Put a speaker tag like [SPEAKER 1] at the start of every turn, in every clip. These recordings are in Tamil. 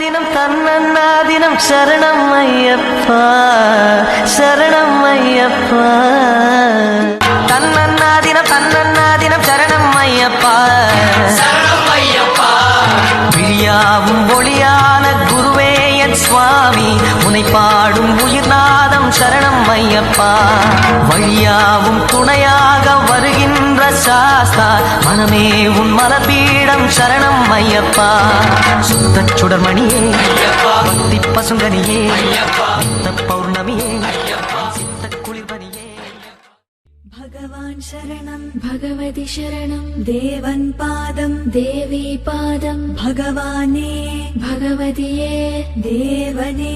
[SPEAKER 1] தினம் தன்னன்னா தினம் சரணம் ஐயப்பா சரணம் ஐயப்பா தன்னன்னா தினம் சரணம் ஐயப்பா சரணம் ஐயப்பா விழியாவும் ஒளியான குருவே என் சுவாமி உனை பாடும் உயிர்நாதம் சரணம் ஐயப்பா வழியாவும் துணையாக வருகின்ற சாஸ்தா மனமே உன் மலபீடம் சரணம் ஐயப்பா சுத்த சுடர்மணியே பக்தி பசுங்கனியே பௌர்ணமியே சித்த குளிர்பனியே
[SPEAKER 2] भगवान् शरणं भगवति शरणं देवन् पादं देवी पादं भगवाने भगवतिये देवने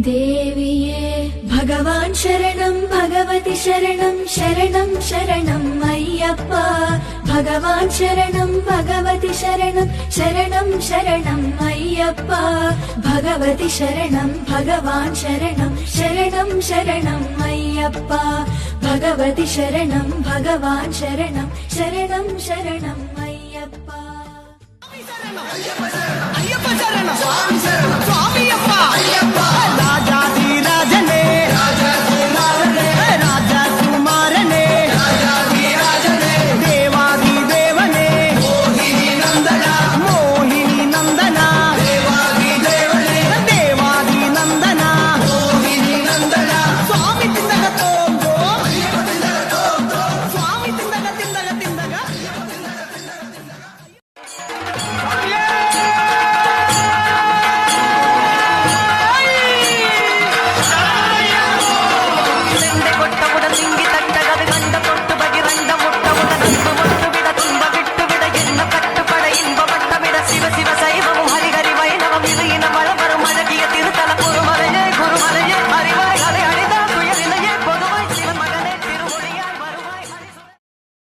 [SPEAKER 2] देविये भगवान् शरणं भगवति शरणं शरणं शरणं अय्यप्पा भगवान् शरणं भगवति शरणं शरणं शरणं अय्यप्पा भगवति शरणं भगवान् शरणं शरणं शरणं अय्यप्पा भगवति शरणं भगवान् शरणं शरणं शरणं अय्यप्पा
[SPEAKER 3] ஐயப்ப சரணம்